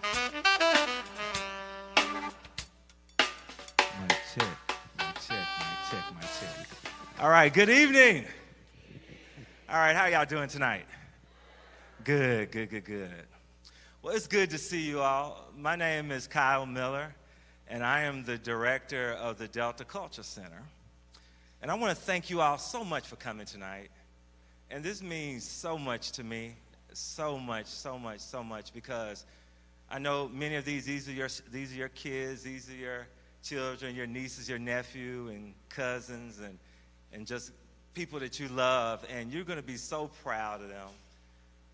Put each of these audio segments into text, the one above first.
Mic check, mic check, mic check, mic check. All right, good evening. All right, how y'all doing tonight? Good, good, good, good. Well, it's good to see you all. My name is Kyle Miller, and I am the director of the Delta Culture Center. And I want to thank you all so much for coming tonight. And this means so much to me, so much, so much, so much, because I know many of these are your kids, these are your children, your nieces, your nephew, and cousins, and just people that you love, and you're going to be so proud of them.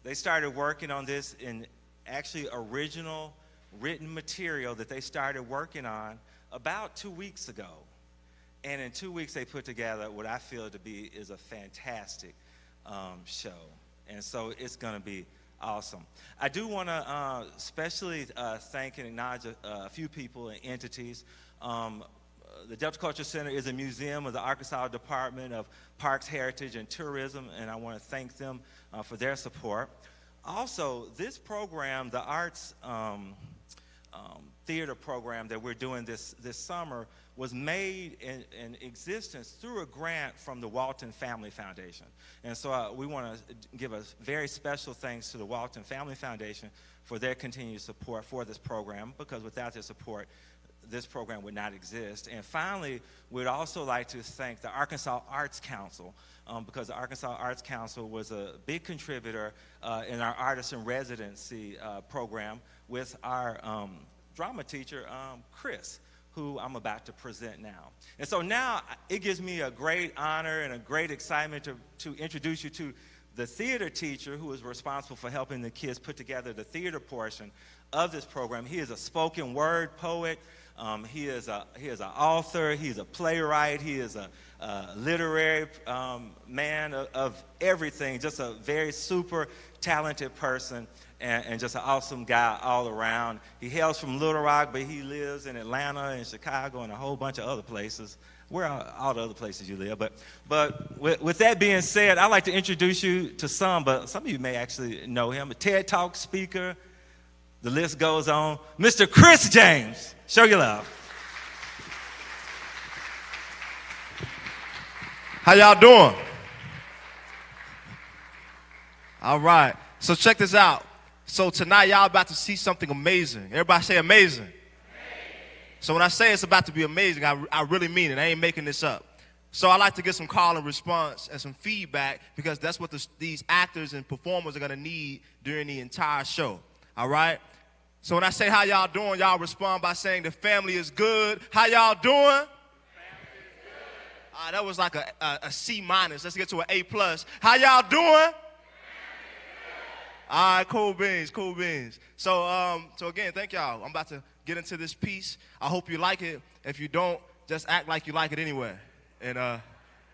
They started working on this in actually original written material that they started working on about 2 weeks ago. And in 2 weeks, they put together what I feel to be is a fantastic show. And so it's going to be awesome. I do want to especially thank and acknowledge a few people and entities. The Delta Culture Center is a museum of the Arkansas Department of Parks, Heritage, and Tourism, and I want to thank them for their support. Also, this program, the Arts Theater program that we're doing this summer, was made in existence through a grant from the Walton Family Foundation. And so we want to give a very special thanks to the Walton Family Foundation for their continued support for this program, because without their support, this program would not exist. And finally, we'd also like to thank the Arkansas Arts Council, because the Arkansas Arts Council was a big contributor in our artist in residency program with our drama teacher, Chris, who I'm about to present now. And so now it gives me a great honor and a great excitement to introduce you to the theater teacher who is responsible for helping the kids put together the theater portion of this program. He is a spoken word poet. He is an author. He's a playwright. He is a literary man of everything, just a very super talented person. And just an awesome guy all around. He hails from Little Rock, but he lives in Atlanta and Chicago and a whole bunch of other places. Where are all the other places you live? But with that being said, I'd like to introduce you to some, but some of you may actually know him. A TED Talk speaker, the list goes on. Mr. Chris James, show your love. How y'all doing? All right, so check this out. So tonight, y'all about to see something amazing. Everybody say amazing. So when I say it's about to be amazing, I really mean it. I ain't making this up. So I like to get some call and response and some feedback, because that's what these actors and performers are going to need during the entire show. All right? So when I say how y'all doing, y'all respond by saying the family is good. How y'all doing? That was like a C minus. Let's get to an A plus. How y'all doing? All right, cool beans, cool beans. So again, thank y'all. I'm about to get into this piece. I hope you like it. If you don't, just act like you like it anyway. And ha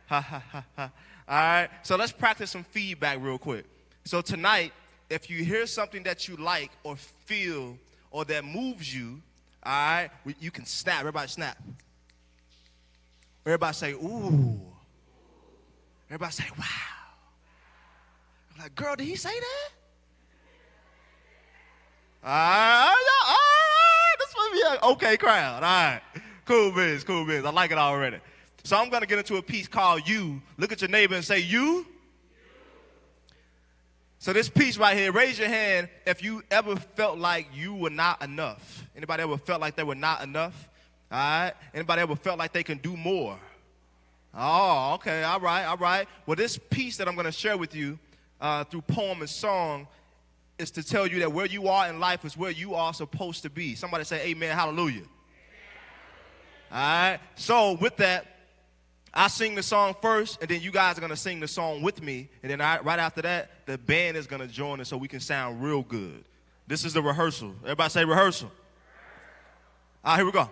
ha ha ha. All right. So let's practice some feedback real quick. So tonight, if you hear something that you like or feel or that moves you, all right, you can snap. Everybody snap. Everybody say ooh. Everybody say wow. I'm like, girl, did he say that? All right, this must be an okay crowd. All right, cool beans, cool beans. I like it already. So I'm going to get into a piece called You. Look at your neighbor and say, You. So this piece right here, raise your hand if you ever felt like you were not enough. Anybody ever felt like they were not enough? All right. Anybody ever felt like they can do more? Oh, okay, all right, all right. Well, this piece that I'm going to share with you through poem and song is to tell you that where you are in life is where you are supposed to be. Somebody say amen, hallelujah. All right, so with that, I sing the song first, and then you guys are going to sing the song with me, and then right after that, the band is going to join us so we can sound real good. This is the rehearsal. Everybody say rehearsal. All right, here we go.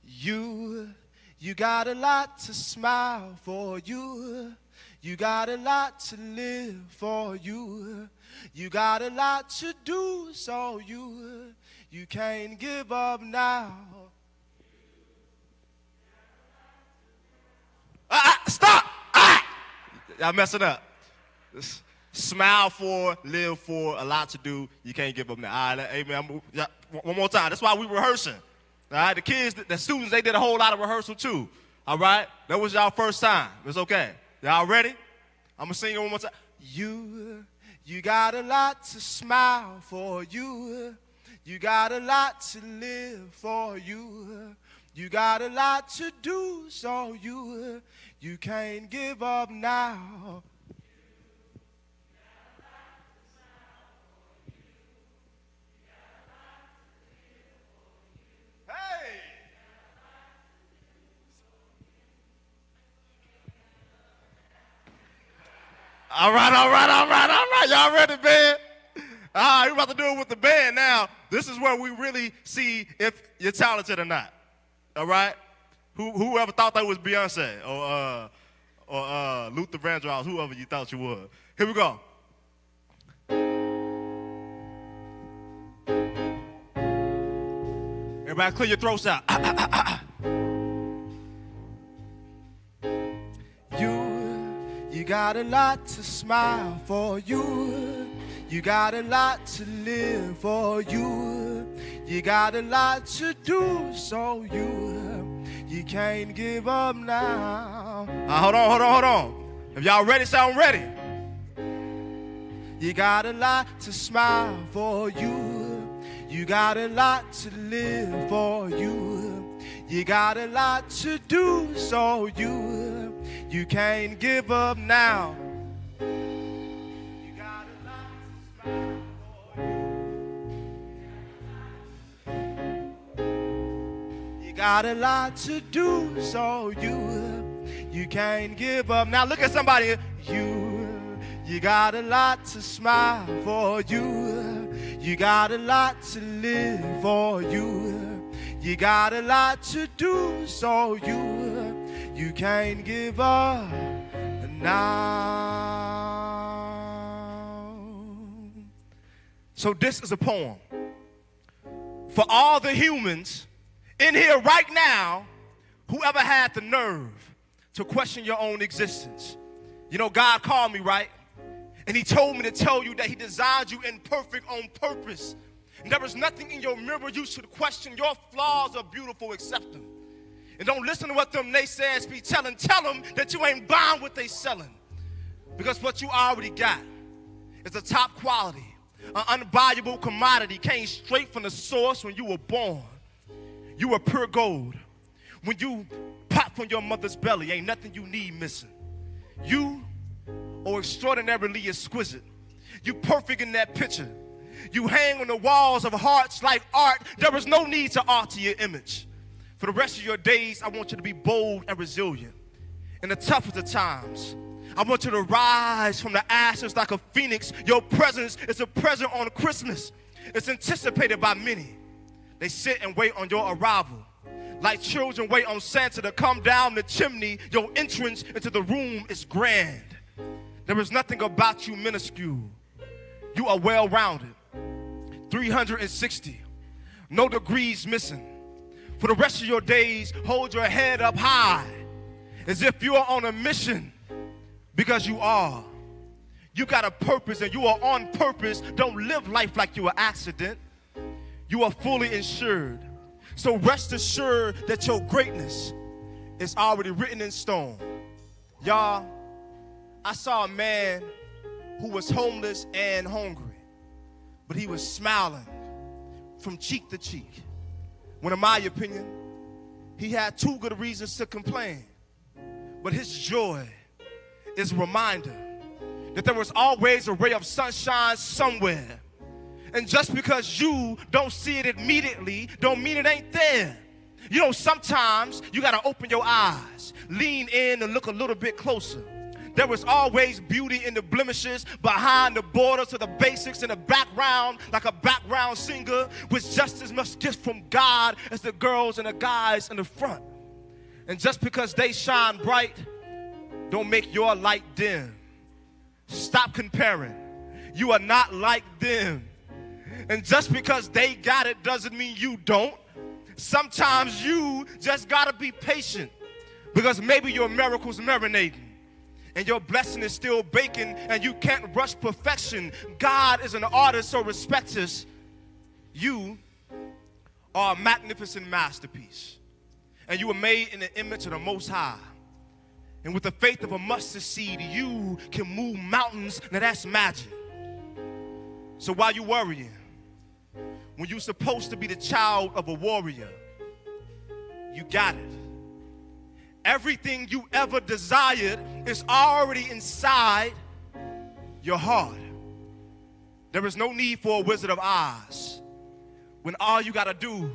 You got a lot to smile for you. You got a lot to live for you. You got a lot to do, so you can't give up now. Stop! Y'all messing up. Smile for, live for, a lot to do. You can't give up now. All right, amen. One more time. That's why we rehearsing. All right, the kids, the students, they did a whole lot of rehearsal too. All right, that was y'all first time. It's okay. Y'all ready? I'm gonna sing it one more time. You got a lot to smile for. You got a lot to live for. You got a lot to do, so you can't give up now. All right. Y'all ready, band? All right, we're about to do it with the band now. This is where we really see if you're talented or not. All right? Whoever thought that was Beyonce or Luther Vandross, whoever you thought you were. Here we go. Everybody clear your throats out. You got a lot to smile for. You got a lot to live for. You got a lot to do, so you can't give up now. Hold on. If y'all ready, sound ready. You got a lot to smile for. You got a lot to live for. You got a lot to do, so you can't give up now. You got a lot to smile for. You got a lot to do, so you can't give up. Now look at somebody. You got a lot to smile for. You got a lot to live for. You got a lot to do, so you can't give up now. So this is a poem for all the humans in here right now whoever had the nerve to question your own existence. You know, God called me, right? And he told me to tell you that he designed you imperfect on purpose. And there is nothing in your mirror you should question. Your flaws are beautiful, accept them. And don't listen to what them naysayers be telling. Tell them that you ain't buying what they selling. Because what you already got is a top quality, an unbuyable commodity, came straight from the source when you were born. You were pure gold. When you pop from your mother's belly, ain't nothing you need missing. You are extraordinarily exquisite. You perfect in that picture. You hang on the walls of hearts like art. There is no need to alter your image. For the rest of your days, I want you to be bold and resilient. In the toughest of times, I want you to rise from the ashes like a phoenix. Your presence is a present on Christmas. It's anticipated by many. They sit and wait on your arrival. Like children wait on Santa to come down the chimney, your entrance into the room is grand. There is nothing about you minuscule. You are well-rounded. 360. No degrees missing. For the rest of your days, hold your head up high as if you are on a mission, because you are. You got a purpose and you are on purpose. Don't live life like you are an accident. You are fully insured. So rest assured that your greatness is already written in stone. Y'all, I saw a man who was homeless and hungry, but he was smiling from cheek to cheek. When in my opinion, he had two good reasons to complain. But his joy is a reminder that there was always a ray of sunshine somewhere. And just because you don't see it immediately, don't mean it ain't there. You know, sometimes you got to open your eyes, lean in and look a little bit closer. There was always beauty in the blemishes, behind the borders to the basics, in the background, like a background singer, with just as much gift from God as the girls and the guys in the front. And just because they shine bright, don't make your light dim. Stop comparing. You are not like them. And just because they got it doesn't mean you don't. Sometimes you just gotta be patient, because maybe your miracle's marinating. and your blessing is still baking and you can't rush perfection. God is an artist, so respect us. You are a magnificent masterpiece, and you were made in the image of the Most High. And with the faith of a mustard seed, you can move mountains. Now that's magic. So while you're worrying, when you're supposed to be the child of a warrior, you got it. Everything you ever desired is already inside your heart. There is no need for a Wizard of Oz when all you got to do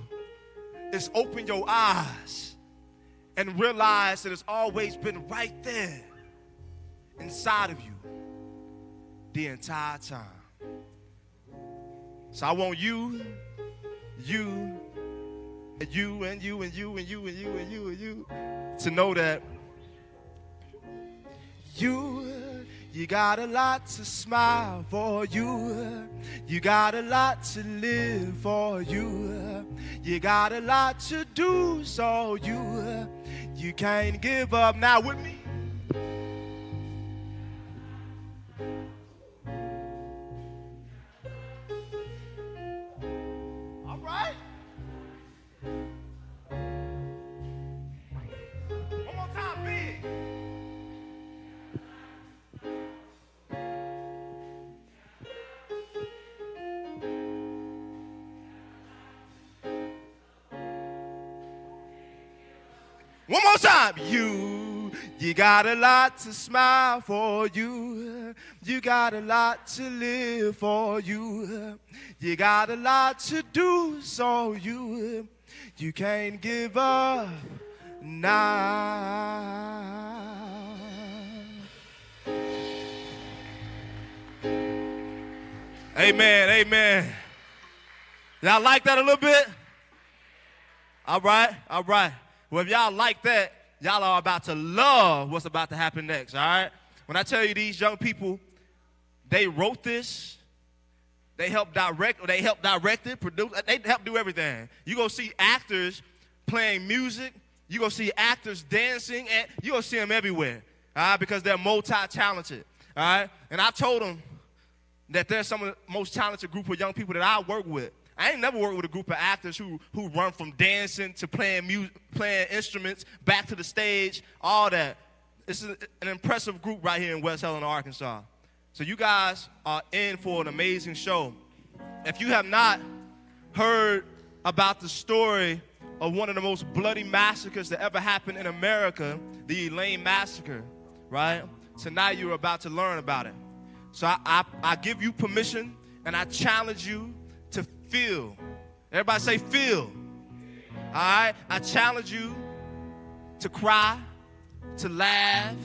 is open your eyes and realize that it's always been right there inside of you the entire time. So I want you, and you, and you, and you, and you, and you, and you, and you, to know that you got a lot to smile for. You got a lot to live for. You got a lot to do, so you can't give up. Now with me. All right. One more time, big. One more time. You got a lot to smile for. You got a lot to live for. You got a lot to do, so you can't give up now. Amen, amen. Y'all like that a little bit? All right, all right. Well, if y'all like that, y'all are about to love what's about to happen next, all right? When I tell you these young people, they wrote this, they helped direct it, produce, they helped do everything. You go see actors playing music, you go see actors dancing, and you go see them everywhere, all right, because they're multi-talented, all right? And I told them that they're some of the most talented group of young people that I work with. I ain't never worked with a group of actors who run from dancing to playing instruments, back to the stage, all that. This is an impressive group right here in West Helena, Arkansas. So you guys are in for an amazing show. If you have not heard about the story of one of the most bloody massacres that ever happened in America, the Elaine Massacre, right? Tonight you're about to learn about it. So I give you permission and I challenge you to feel. Everybody say feel. All right? I challenge you to cry, to laugh,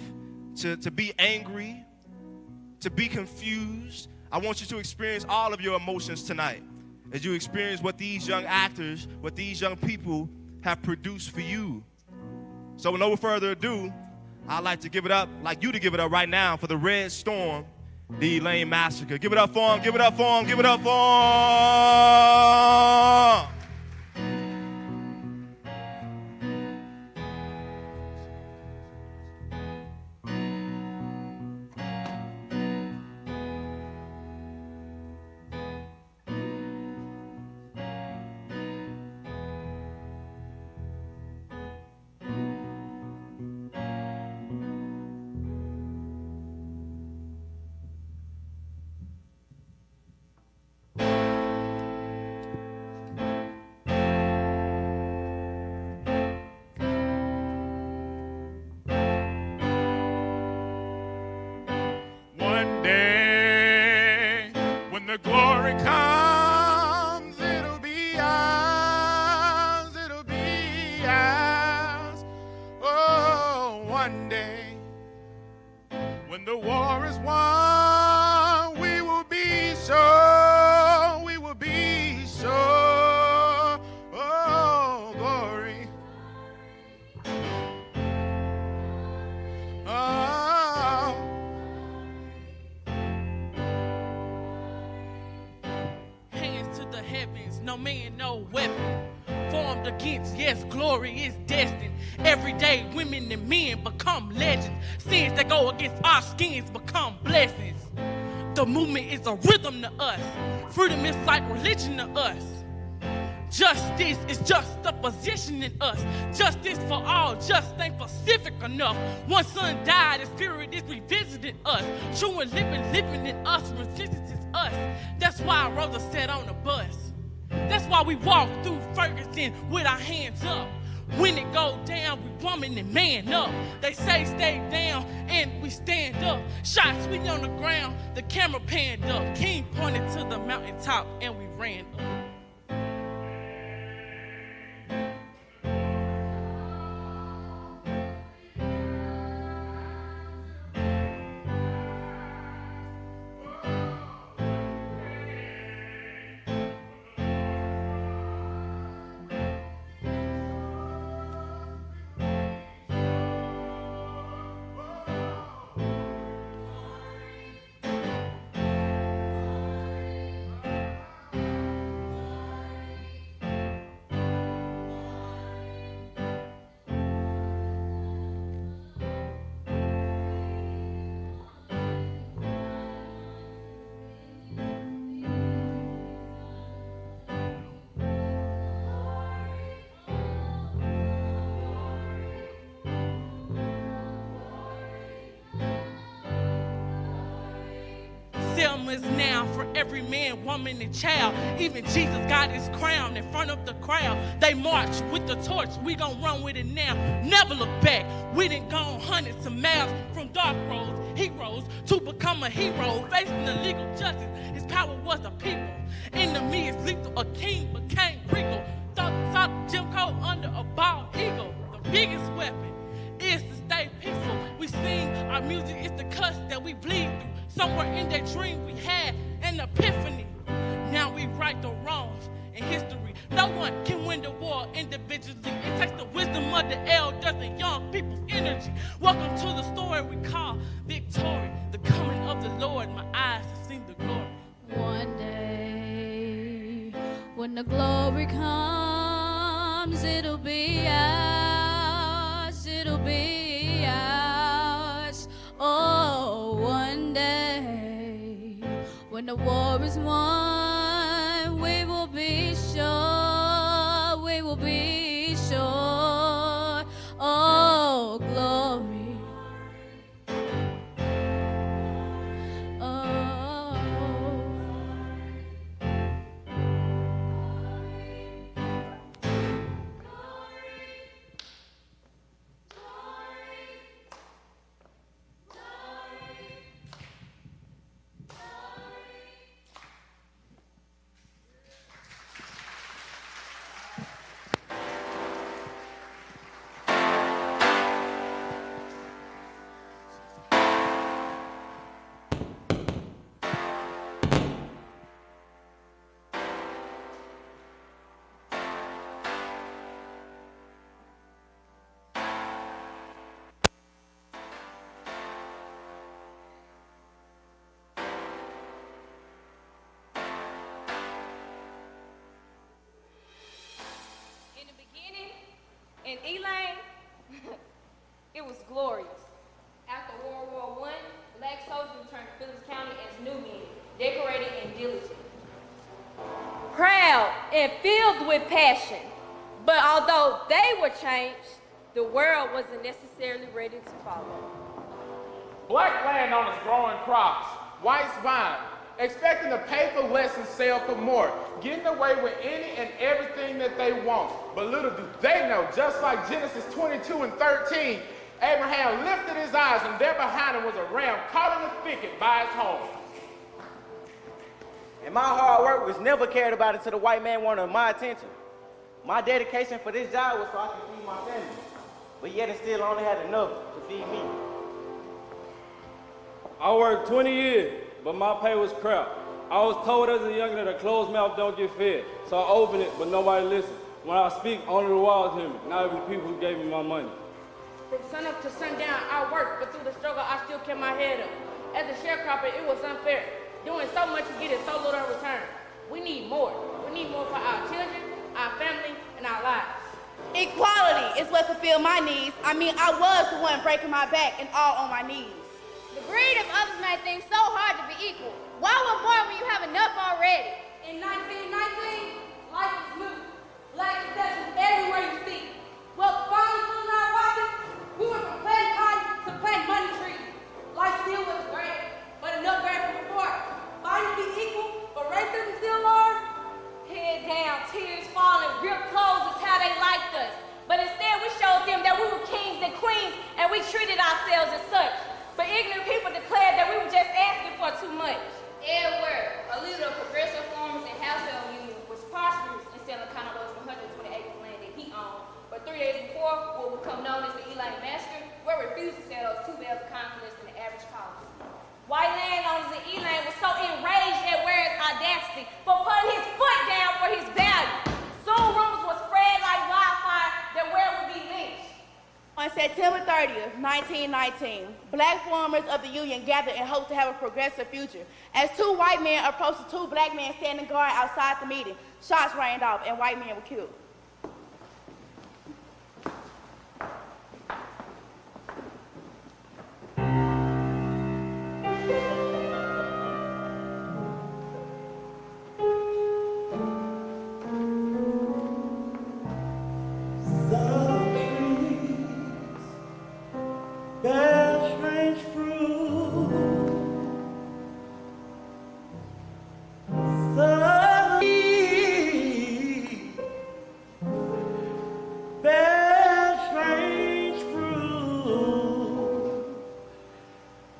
to be angry, to be confused. I want you to experience all of your emotions tonight as you experience what these young actors, what these young people have produced for you. So with no further ado, I'd like to give it up, like you to give it up right now for the Red Storm, the Elaine Massacre. Give it up for him, give it up for him, give it up for him. Glory comes, it'll be ours, it'll be ours. Oh, one day, when the war is won, we will be sure, we will be sure. Oh, glory. Oh. Hands to the heavens, no man, no weapon formed against. Yes, glory is destined. Every day, women and men become legends. Sins that go against our skins become blessings. The movement is a rhythm to us. Freedom is like religion to us. Justice is just a position in us. Justice for all, just ain't specific enough. One son died, his spirit is revisiting us. True and living in us, resistance is us. That's why Rosa sat on the bus. That's why we walk through Ferguson with our hands up. When it go down, we woman and man up. They say stay down, and we stand up. Shots, we on the ground, the camera panned up. King pointed to the mountaintop, and we ran up. Selma's now for every man, woman, and child. Even Jesus got his crown in front of the crowd. They march with the torch, we gon' run with it now. Never look back, we done gone hundreds of miles from dark roads, heroes, to become a hero. Facing the legal justice, his power was the people. Enemy is lethal, a king became regal. Thought Jim Crow under a bald eagle. The biggest weapon is to stay peaceful. We sing, our music is the cuss that we bleed through. Somewhere in that dream we had an epiphany. Now we right the wrongs in history. No one can win the war individually. It takes the wisdom of the elders and young people's energy. Welcome to the story we call victory. The coming of the Lord, my eyes have seen the glory. One day, when the glory comes, it'll be ours, it'll be ours. Oh, one day, when the war is won, we will be sure, we will be sure. Oh, glory. Oh. In the beginning, in Elaine, it was glorious. After World War I, black soldiers returned to Phillips County as new men, decorated and diligent. Proud and filled with passion. But although they were changed, the world wasn't necessarily ready to follow. Black landowners growing crops, whites buying, expecting to pay for less and sell for more, getting away with any and everything that they want. But little do they know, just like Genesis 22 and 13, Abraham lifted his eyes and there behind him was a ram caught in the thicket by his home. And my hard work was never cared about until the white man wanted my attention. My dedication for this job was so I could feed my family, but yet it still only had enough to feed me. I worked 20 years, but my pay was crap. I was told as a youngin' that a closed mouth don't get fed, so I opened it, but nobody listened. When I speak, only the walls hear me, not even the people who gave me my money. From sunup to sundown, I worked, but through the struggle, I still kept my head up. As a sharecropper, it was unfair. Doing so much to get it so little in return. We need more. We need more for our children, our family, and our Equality is what fulfilled my needs. I mean, I was the one breaking my back and all on my knees. The greed of others made things so hard to be equal. Why want more when you have enough already? In 1919, life is new. Black possessions everywhere you see. Well, finally filling our pockets, we went from planting cotton to planting money trees. Life still was great, but enough great from before. Fighting to be equal, but racism still large. Head down, tears falling, ripped clothes is how they liked us. But instead we showed them that we were kings and queens and we treated ourselves as such. But ignorant people declared that we were just asking for too much. Ed Ware, a leader of progressive farmers and household union, was prosperous in selling condos 120 acres of land that he owned. But 3 days before, what would become known as the Elaine Massacre, Ware refused to sell those 2 bales of cotton less than the average college. White landowners in Elaine were so enraged at Ware's audacity for putting his foot down for his value. Soon rumors were spread like wildfire that Ware would be lynched. On September 30th, 1919, black farmers of the Union gathered in hopes to have a progressive future. As 2 white men approached the 2 black men standing guard outside the meeting, shots rained off and white men were killed.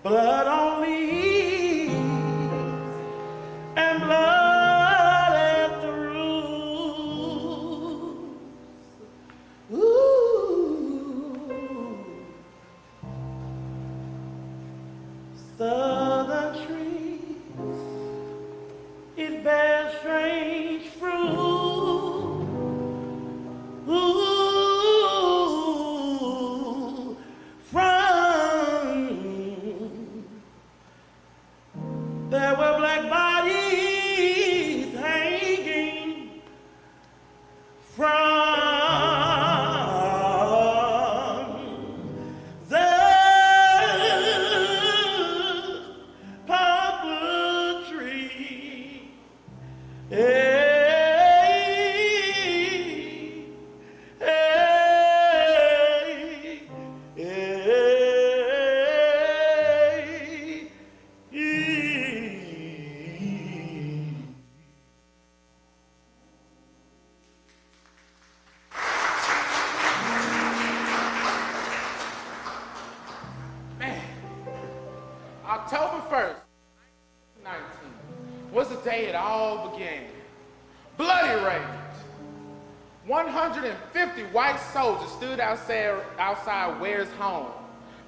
Blood on leaves and blood at the roots. Ooh. Southern trees, it bears strange fruit. Ooh. There were black bodies hanging from the poplar tree. October 1st, 1919, was the day it all began. Bloody rage. 150 white soldiers stood outside Ware's home,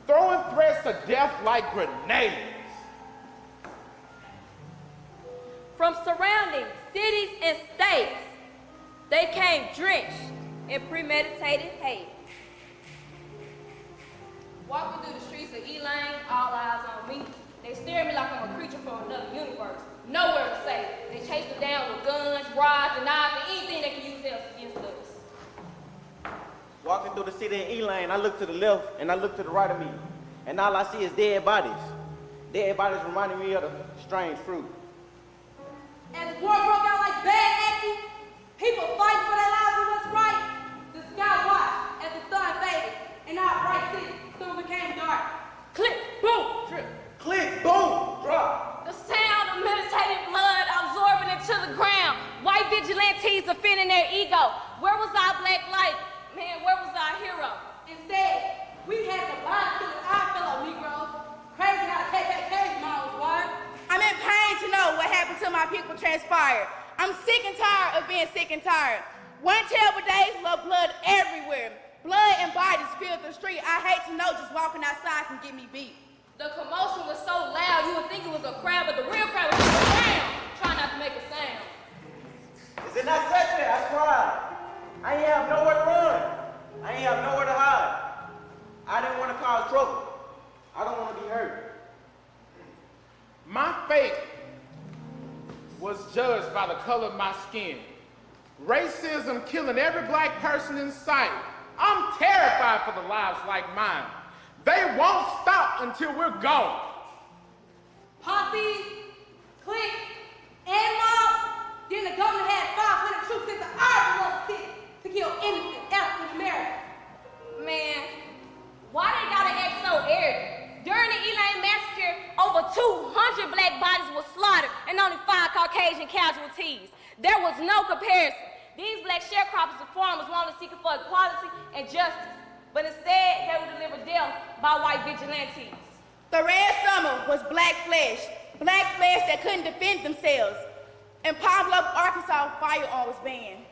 throwing threats of death like grenades. From surrounding cities and states, they came drenched in premeditated hate. Walking through the streets of Elaine, all eyes on me. They stare at me like I'm a creature from another universe. Nowhere to say. They chase us down with guns, rods, and knives, and anything they can use else against us. Walking through the city of Elaine, I look to the left and I look to the right of me. And all I see is dead bodies. Dead bodies reminding me of the strange fruit. As war broke out like bad acting, people fighting for their lives and what's right. The sky watched as the sun faded, and our bright city soon became dark. Click, boom, Trip. Click, boom, drop. the sound of meditated blood absorbing into the ground. White vigilantes defending their ego. Where was our black light? Man, where was our hero? Instead, we had to bond to our fellow Negroes. Crazy how the KKK's models were. I'm in pain to know what happened to my people transpired. I'm sick and tired of being sick and tired. One terrible day, left blood everywhere. Blood and bodies filled the street. I hate to know just walking outside can get me beat. The commotion was so loud you would think it was a crowd, but the real crowd was around, trying not to make a sound. Is it not such that I cried? I ain't have nowhere to run. I ain't have nowhere to hide. I didn't want to cause trouble. I don't want to be hurt. My fate was judged by the color of my skin. Racism killing every black person in sight. I'm terrified for the lives like mine. They won't stop until we're gone. Posses, cliques, and mobs. Then the government had 500 troops into our beloved city to kill innocent African Americans. Man, why they gotta act so arrogant? During the Elaine Massacre, over 200 black bodies were slaughtered and only 5 Caucasian casualties. There was no comparison. These black sharecroppers and farmers wanted to seek for equality and justice, but instead they were delivered death by white vigilantes. The red summer was black flesh that couldn't defend themselves. In Pine Bluff, Arkansas, firearm was banned.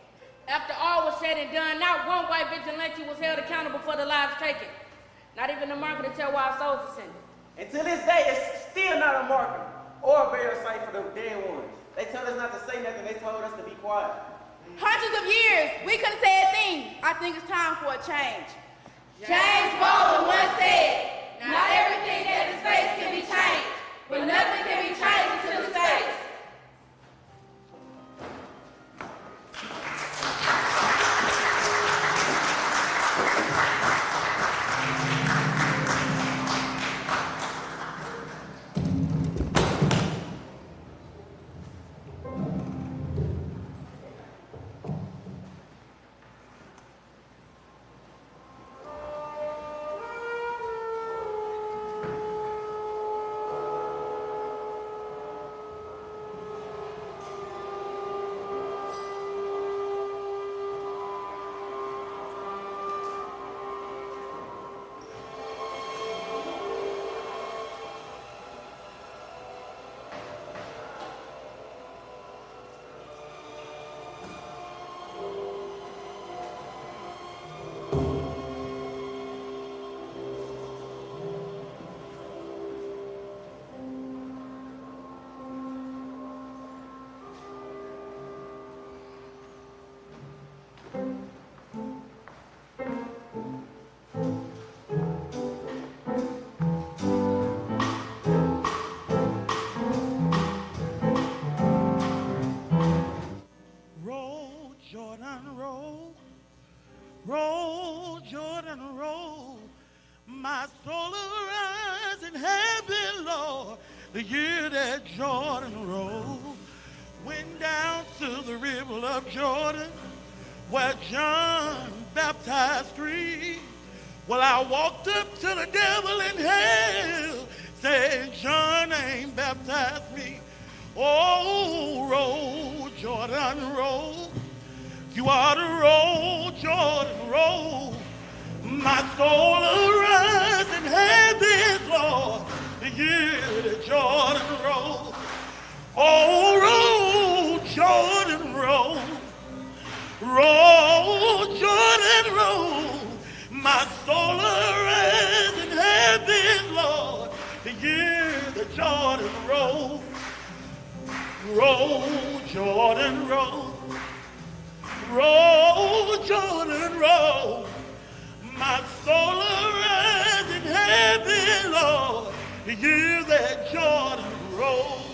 After all was said and done, not one white vigilante was held accountable for the lives taken. Not even the marker to tell why our souls are sent. And to this day, it's still not a marker or a burial site for the dead ones. They told us not to say nothing. They told us to be quiet. Hundreds of years, we couldn't say a thing. I think it's time for a change. James Baldwin once said, not everything that is faced can be changed, but nothing can be changed until it's faced. Roll, Jordan, roll. My soul arise in heaven, Lord. The year that Jordan rolled. Went down to the river of Jordan, where John baptized three. Well, I walked up to the devil in hell, saying, John ain't baptized me. Oh, roll, Jordan, roll. You ought to roll, Jordan, roll. My soul arise in heaven, Lord, the year that Jordan rolled. Oh, roll, Jordan, roll. Roll, Jordan, roll. My soul arise in heaven, Lord, the year that Jordan rolled. Roll, Jordan, roll. Roll, Jordan, roll. My soul arise in heaven, Lord, the year that Jordan rolled.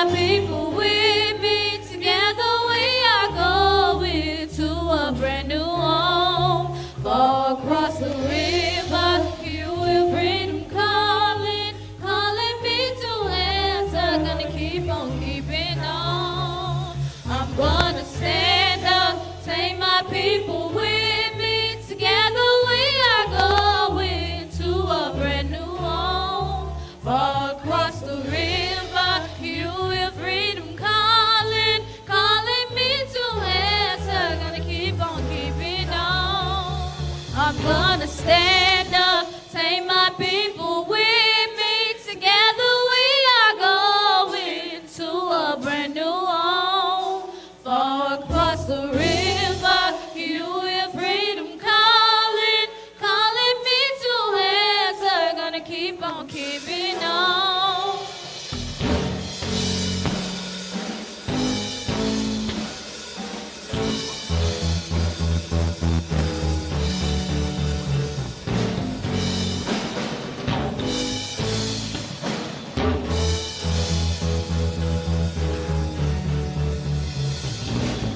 my people with me. Together we are going to a brand new home. Far across the river, you will freedom calling, calling me to answer. Gonna keep on keeping on. I'm gonna stand up, take my people with me. Together we are going to a brand new home. Far across the river, you will freedom calling, calling me to answer. Gonna keep on keeping on. I'm gonna stand up, take my people with me. Together we are going to a brand new home. Far across the river, you will freedom calling, calling me to answer. Gonna keep on keeping on.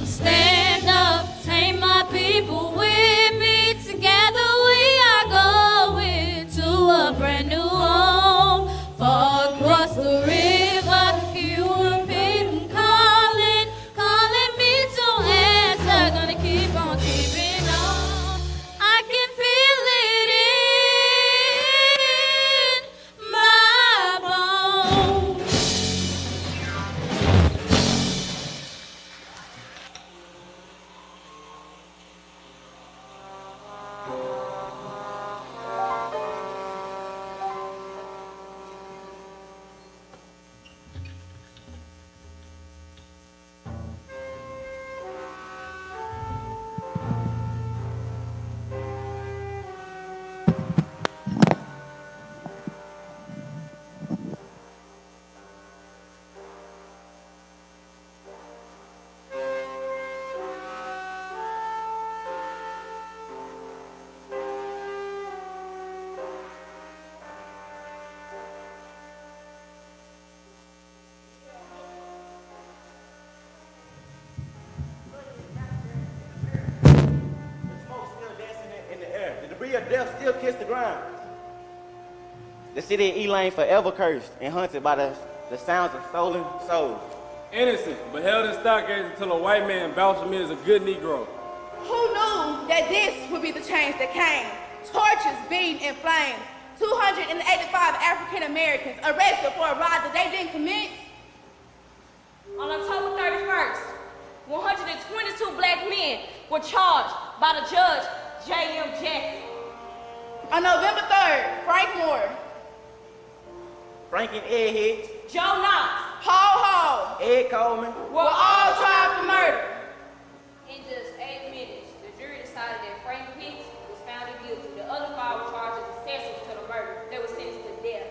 Stand up, take my people with me. Together we are going to a brand new home. Far across the river, you will be calling, calling me to answer. Gonna keep on keeping on. I can feel it in my bones. Smoke still dancing in the air. The debris of death still kiss the ground. The city of Elaine forever cursed and haunted by the sounds of stolen souls. Innocent, but held in stockades until a white man vouched for me as a good Negro. Who knew that this would be the change that came? Torches beating in flames. 285 African Americans arrested for a riot that they didn't commit. On October 31st, 122 black men were charged by the judge, J.M. Jackson. On November 3rd, Frank Moore, Frank and Ed Hicks, Joe Knox Paul Hall Ed Coleman, were all tried for murder. In just 8 minutes, the jury decided that Frank Hicks was found guilty. The other 5 were charged as accessories to the murder. They were sentenced to death.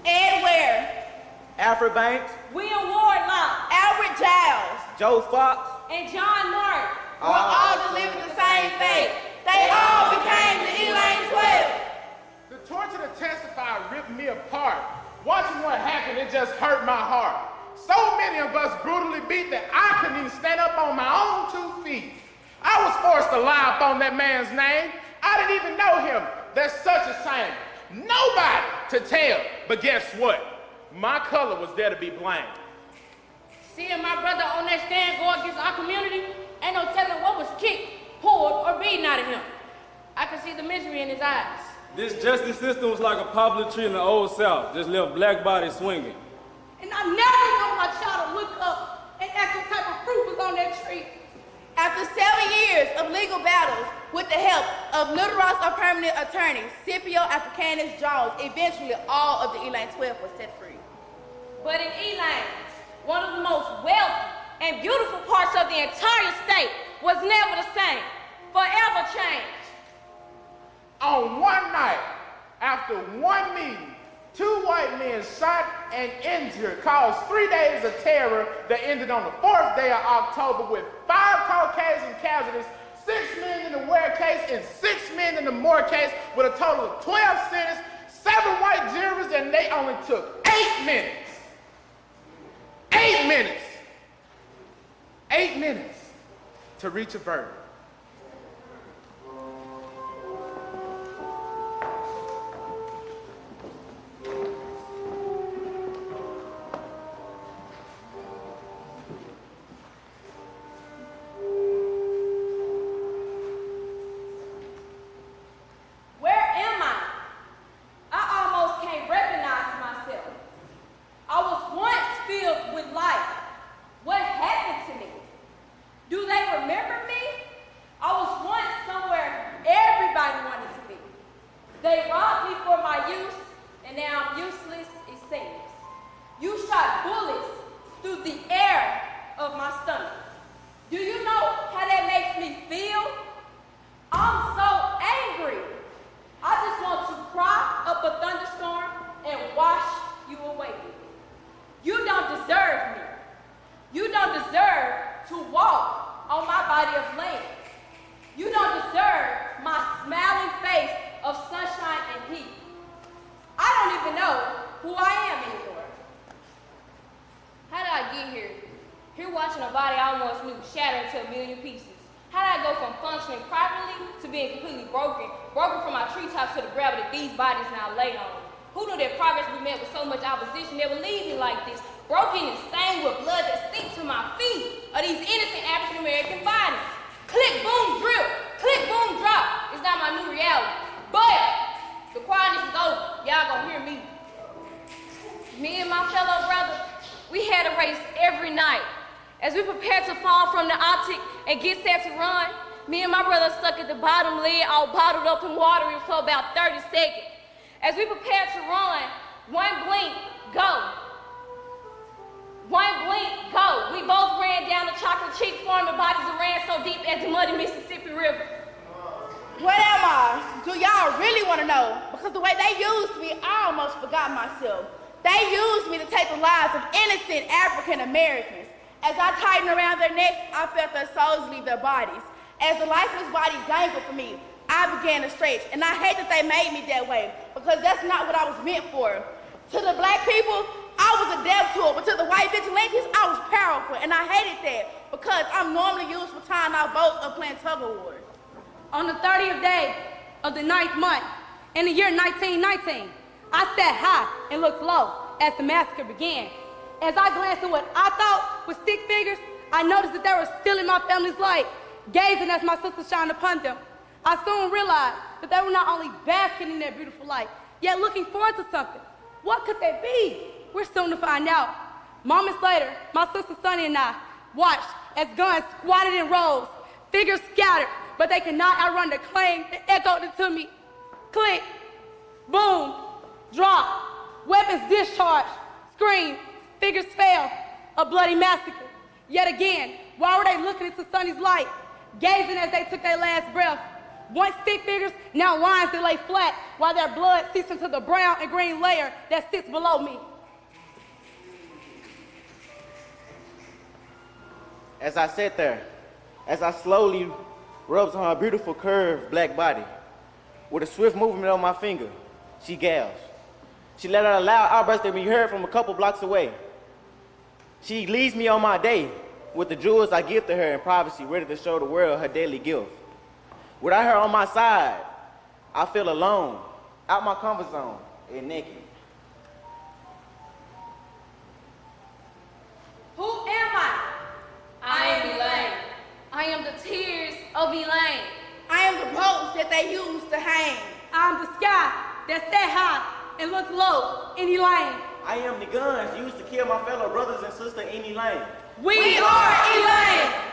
Ed Ware, Alfred Banks, William Wardlaw Albert Giles Joe Fox, and John Martin were all delivered the same fate. They all became the Elaine 12. The torture to testify ripped me apart. Watching what happened, it just hurt my heart. So many of us brutally beat that I couldn't even stand up on my own 2 feet. I was forced to lie up on that man's name. I didn't even know him. That's such a shame. Nobody to tell. But guess what? My color was there to be blamed. Seeing my brother on that stand go against our community, ain't no telling what was kicked, pulled, or beaten out of him. I could see the misery in his eyes. This justice system was like a poplar tree in the old South, just left black bodies swinging. And I never want my child to look up and ask what type of fruit was on that tree. After 7 years of legal battles, with the help of Little Rock's permanent attorney, Scipio Africanus Jones, eventually all of the Elaine 12 were set free. But in Elaine, one of the most wealthy and beautiful parts of the entire state was never the same, forever changed. On one night, after one meeting, 2 white men shot and injured caused 3 days of terror that ended on the 4th day of October with 5 Caucasian casualties, 6 men in the Ware case and 6 men in the Moore case, with a total of 12 sentenced, 7 white jurors, and they only took 8 minutes. 8 minutes. 8 minutes to reach a verdict. And I hate that they made me that way because that's not what I was meant for. To the black people, I was a death tool, but to the white vigilantes, I was powerful, and I hated that because I'm normally used for tying out boats or playing tug of war. On the 30th day of the 9th month, in the year 1919, I sat high and looked low as the massacre began. As I glanced at what I thought was stick figures, I noticed that they were still in my family's light, gazing as my sister shined upon them. I soon realized that they were not only basking in their beautiful light, yet looking forward to something. What could that be? We're soon to find out. Moments later, my sister Sonny and I watched as guns squatted in rows, figures scattered, but they could not outrun the clang that echoed into me. Click, boom, drop, weapons discharged, scream, figures fell, a bloody massacre. Yet again, why were they looking into Sonny's light, gazing as they took their last breath? Once stick figures, now lines that lay flat, while their blood seeps into the brown and green layer that sits below me. As I sat there, as I slowly rubs on her beautiful curved black body, with a swift movement on my finger, she gasps. She let out a loud outburst that we heard from a couple blocks away. She leads me on my day with the jewels I give to her in privacy, ready to show the world her daily gift. Without her on my side, I feel alone, out my comfort zone, and naked. Who am I? I am Elaine. I am the tears of Elaine. I am the ropes that they use to hang. I am the sky that sat high and looked low in Elaine. I am the guns used to kill my fellow brothers and sisters in Elaine. We are Elaine.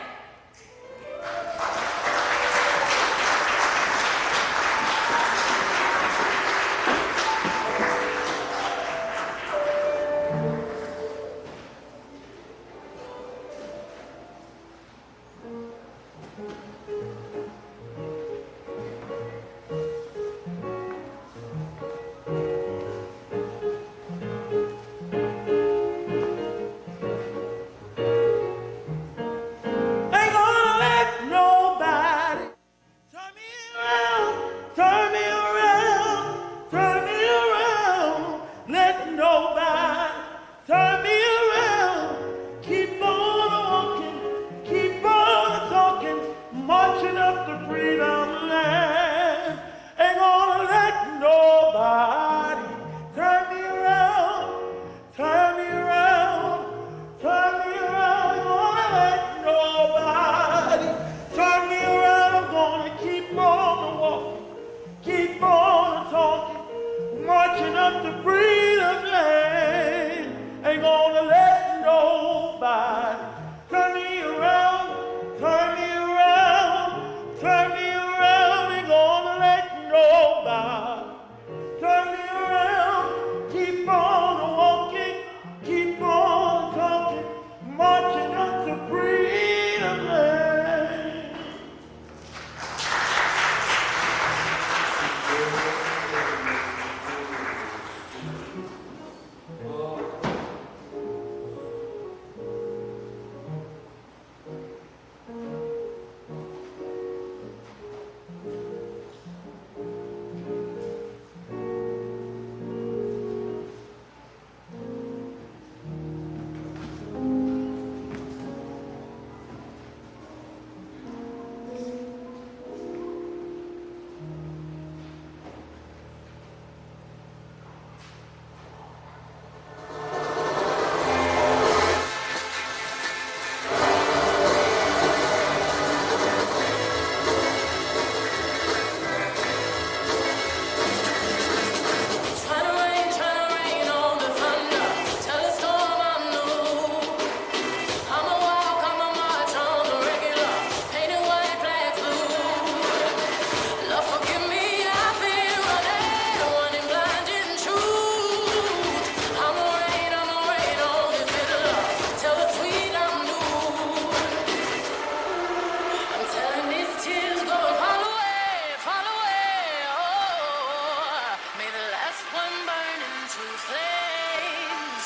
into flames.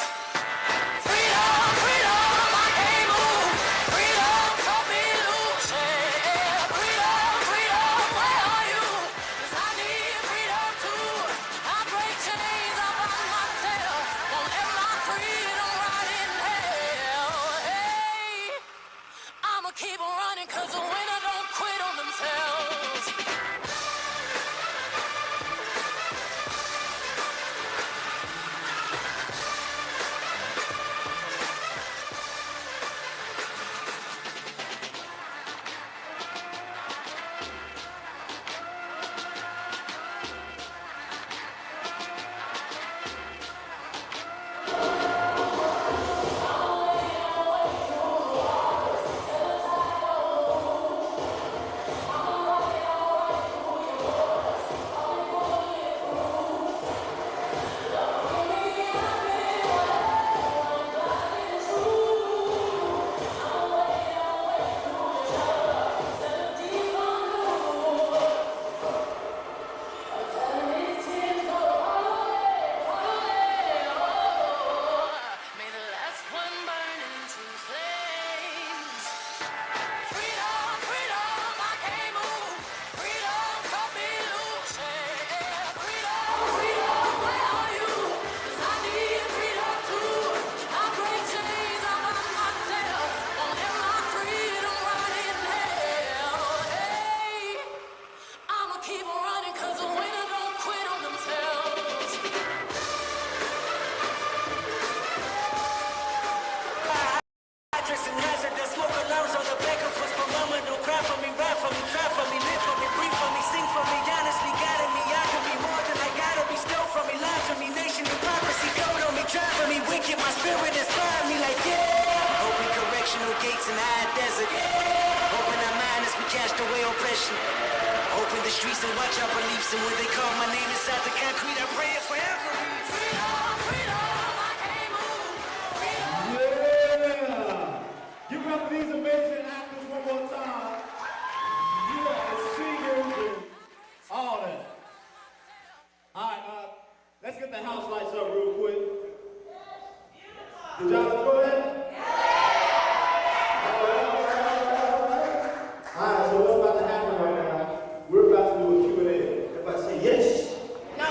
Freedom, freedom, I can't move. Freedom, cut me loose. Yeah. Freedom, freedom, where are you? 'Cause I need freedom too. I break chains up on myself. Won't let my freedom rot in hell. Hey, I'ma keep on running 'cause the winner don't quit on themselves. May the last one burn into flames. Freedom, freedom, I can't move. Freedom, cut me loose. Yeah. Freedom, freedom, where are you? 'Cause I need freedom too. I break chains up on myself. Won't let my freedom rot in hell. Hey, I'ma keep on running 'cause the winner don't quit on themselves. Actress and hazard, the smoke alarms on the back of us. My mama don't cry for me, rap for me, try for me, live for me, breathe for me, sing for me, honestly guiding me. I can be more than I gotta be, still from me, live for me, nation hypocrisy, coming on me, driving me wicked. My spirit inspired me like, yeah. Open correctional gates in the high desert. Open our mind as we cast away oppression. Open the streets and watch our beliefs. And when they carve my name inside the concrete, I pray it forever. Freedom, freedom, I can't move. Yeah! Give it up for these amazing actors one more time. Yeah, the singers and all that. All right, let's get the house lights up real quick. Did y'all enjoy that? All right, so what's about to happen right now? We're about to do a Q&A. Everybody say yes. No.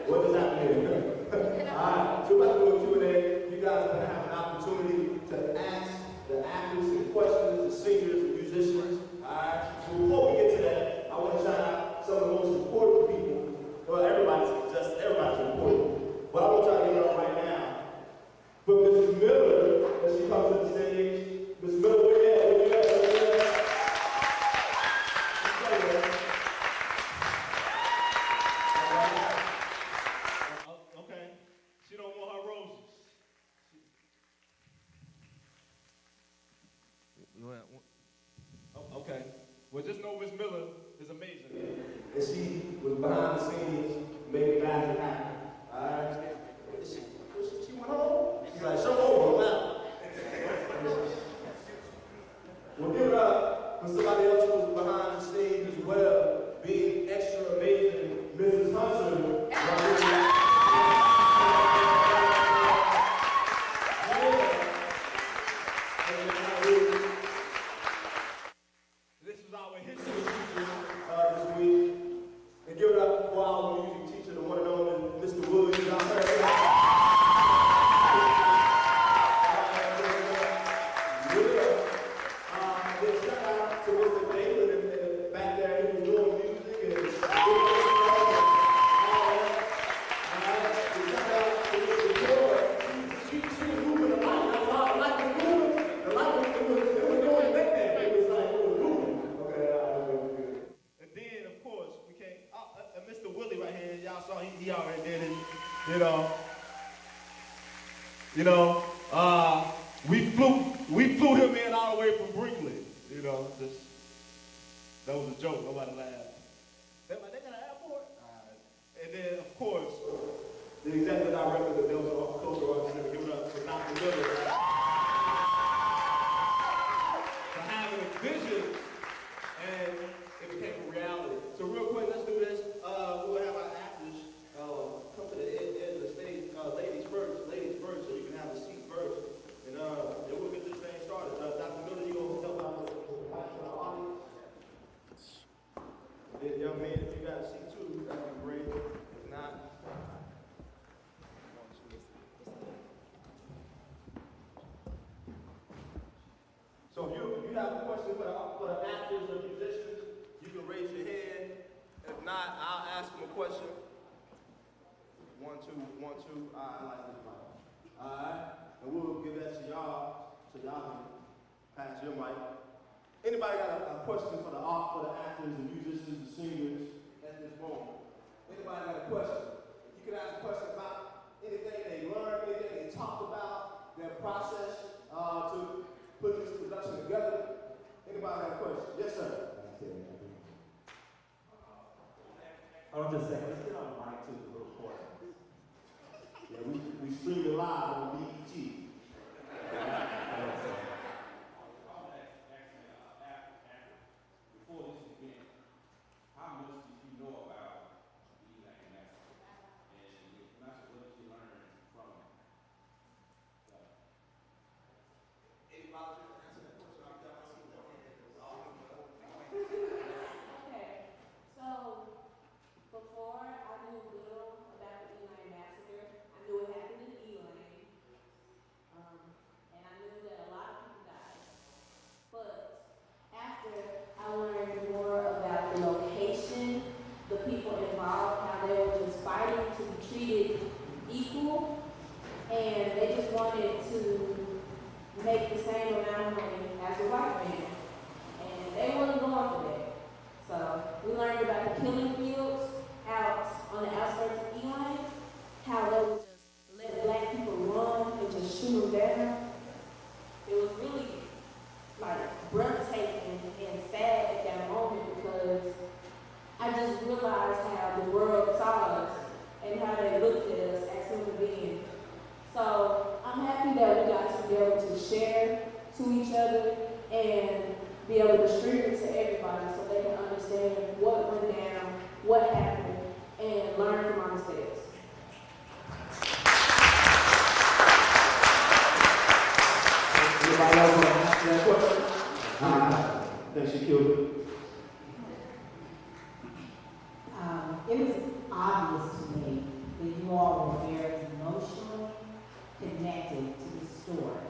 What does that mean? All right, so we're about to do a Q&A. You guys are going to have an opportunity to ask the actors and questions, the singers, the musicians. All right, so before we get to that, I want to shout out some of the most important people. Well, everybody's important. But I want y'all to get up right now. But Mrs. Miller, as she comes to the stage, Mrs. Miller, where you at? Where you at? Where you at? Okay. She don't want her roses. Oh, okay. Well, just know Miss Miller is amazing. And she was behind the scenes making magic happen. All right? She went home. She's like, show over now. We'll give it up for somebody else who was behind the scenes as well, being extra amazing, Mrs. Hunter. This is our history teacher this week. And give it up for our music teacher, the one and only Mr. Williams. Y'all heard that? Shout out to Mr. David back there. He was doing music and she was moving the light. That's how the light was moving. The light was going back there. It was like it was moving. Okay, good. And then, of course, we came. Mr. Willie right here. Y'all saw he already did it. We flew him in all the way from Brinkley. That was a joke. Nobody laughed. They're like, they got an airport? And then, of course, the executive director of the Delta Cultural Arts Center, give it up for Dr. Miller. For having a vision, and it became a reality. So real quick, let's do this. We'll have our actors not, I'll ask him a question. 1, 2, 1, 2. I like this mic. All right, and we'll give that to y'all, so y'all can pass your mic. Anybody got a question for the actors, the musicians, the singers at this moment? Anybody got a question? You can ask a question about anything they learned, anything they talked about, their process to put this production together. Anybody got a question? Yes, sir. Hold on just a second. Let's get on the mic too, the little portion. Yeah, we stream it live on BET. Before this event, how much did you know about Elaine Massacre? And if not, what did you learn from it? Any volunteers to answer that question? I'll tell myself. Okay, so before I knew little about the Elaine Massacre, I knew it happened in Elaine, and I knew that a lot of people died. But after I learned more about the location, the people involved, how they were just fighting to be treated equal, and they just wanted to make the same amount of money as a white man, and they wasn't going for that. So we learned about the killing fields out on the outskirts of Elaine, how they would just let black people run and just shoot them down. It was really like breathtaking and sad at that moment because I just realized how the world saw us and how they looked at us as human beings. So I'm happy that we got to be able to share to each other and be able to stream it to everybody so they can understand what went down, what happened, and learn from our mistakes. Anybody else want to answer that question? I think she killed it. It was obvious to me that you all were very emotionally connected to the story.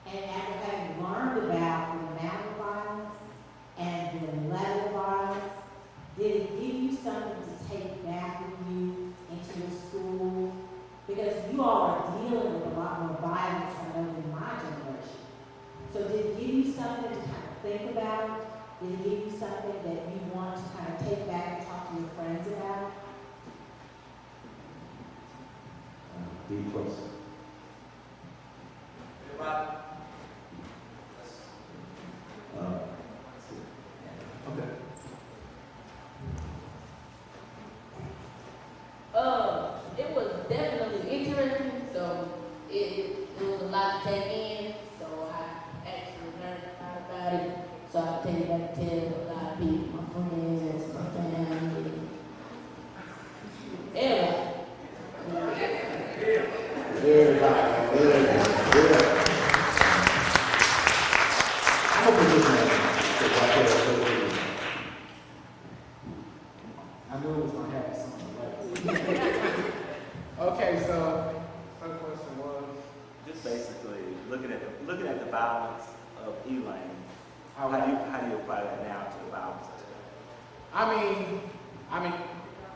And after having learned about the amount of violence and the level of violence, did it give you something to take back with you into your school? Because you all are dealing with a lot more violence, I know, than my generation. So did it give you something to kind of think about? Did it give you something that you want to kind of take back and talk to your friends about? Deep question. Anybody? Okay. It was definitely interesting, so it was a lot to take in, so I actually learned a lot about it, so I take it back and tell a lot of people, my friends, my family, everybody. I knew it was going to happen something like Okay, so her question was, just basically looking at the violence of Elaine. How do you apply that now to the violence of today? I mean,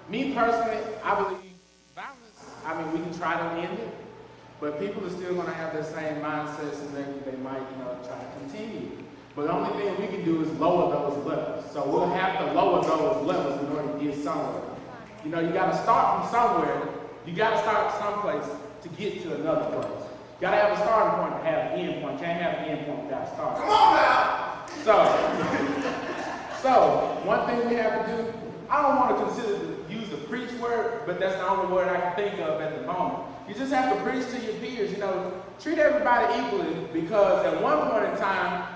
me personally, I believe violence, we can try to end it, but people are still going to have the same mindsets and maybe they might, try to continue. But the only thing we can do is lower those levels. So we'll have to lower those levels in order to get somewhere. You got to start from somewhere. You got to start someplace to get to another place. You got to have a starting point to have an end point. You can't have an end point without a starting point. Come on now! So one thing we have to do, I don't want to use the preach word, but that's the only word I can think of at the moment. You just have to preach to your peers, treat everybody equally, because at one point in time,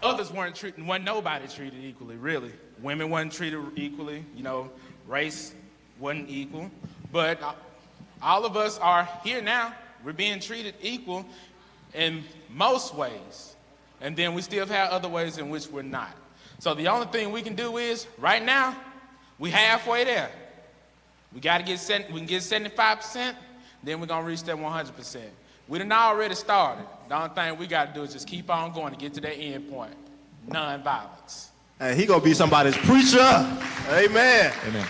others wasn't nobody treated equally, really. Women wasn't treated equally, race wasn't equal. But all of us are here now. We're being treated equal in most ways. And then we still have other ways in which we're not. So the only thing we can do is, right now, we halfway there. We got to get 75%, then we're going to reach that 100%. We done already started. The only thing we got to do is just keep on going to get to that end point. Non-violence. And he gonna be somebody's preacher. Amen. Amen.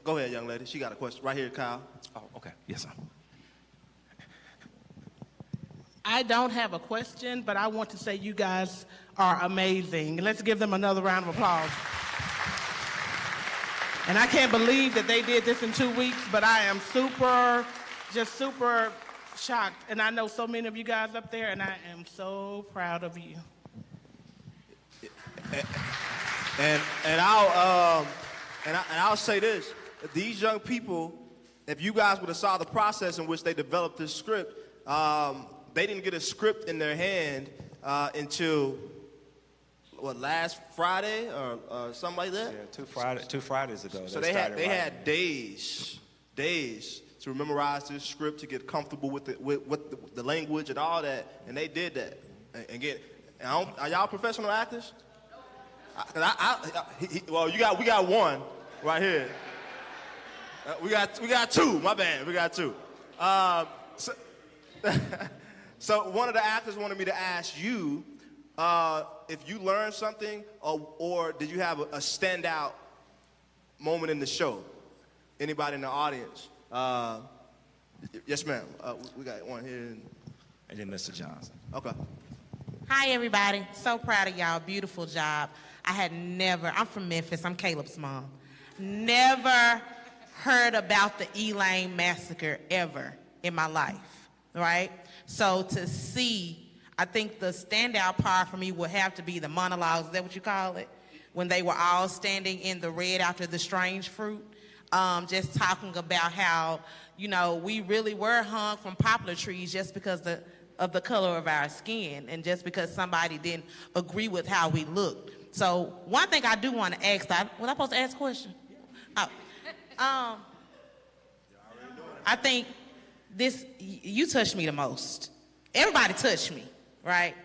Go ahead, young lady. She got a question. Right here, Kyle. Oh, okay. Yes, sir. I don't have a question, but I want to say you guys are amazing. Let's give them another round of applause. And I can't believe that they did this in 2 weeks, but I am super shocked. And I know so many of you guys up there, and I am so proud of you. And I'll say this: these young people, if you guys would have saw the process in which they developed this script, they didn't get a script in their hand until last Friday or something like that. Yeah, two Fridays ago. So they had days to memorize this script, to get comfortable with the language and all that, and they did that. Are y'all professional actors? Well, we got one right here. We got two. My bad. We got two. So one of the actors wanted me to ask you if you learned something, or did you have a standout moment in the show? Anybody in the audience? Yes, ma'am. We got one here. And then Mr. Johnson. Okay. Hi, everybody. So proud of y'all. Beautiful job. I'm from Memphis. I'm Caleb's mom. Never heard about the Elaine Massacre ever in my life, right? So to see, I think the standout part for me would have to be the monologues. Is that what you call it? When they were all standing in the red after the strange fruit, just talking about how, we really were hung from poplar trees just because of the color of our skin, and just because somebody didn't agree with how we looked. So one thing I do want to ask, was I supposed to ask a question? Oh. I think you touched me the most. Everybody touched me, right?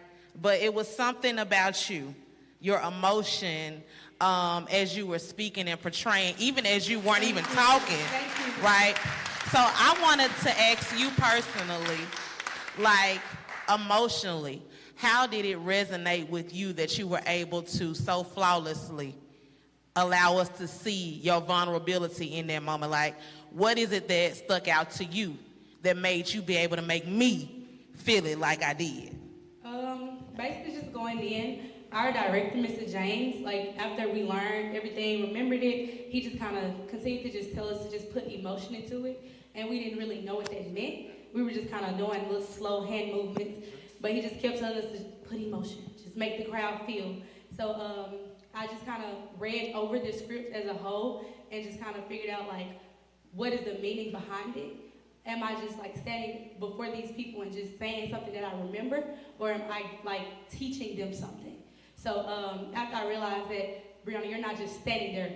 But it was something about you, your emotion, as you were speaking and portraying, even as you weren't even talking, right? So I wanted to ask you personally, like emotionally, how did it resonate with you that you were able to so flawlessly allow us to see your vulnerability in that moment? Like, what is it that stuck out to you that made you be able to make me feel it like I did? Basically just going in, our director, Mr. James, after we learned everything, remembered it, he just kind of continued to just tell us to just put emotion into it, and we didn't really know what that meant. We were just kind of doing little slow hand movements, but he just kept telling us to put emotion, just make the crowd feel. So I just kind of read over the script as a whole and just kind of figured out what is the meaning behind it? Am I just standing before these people and just saying something that I remember, or am I teaching them something? So after I realized that, Brianna, you're not just standing there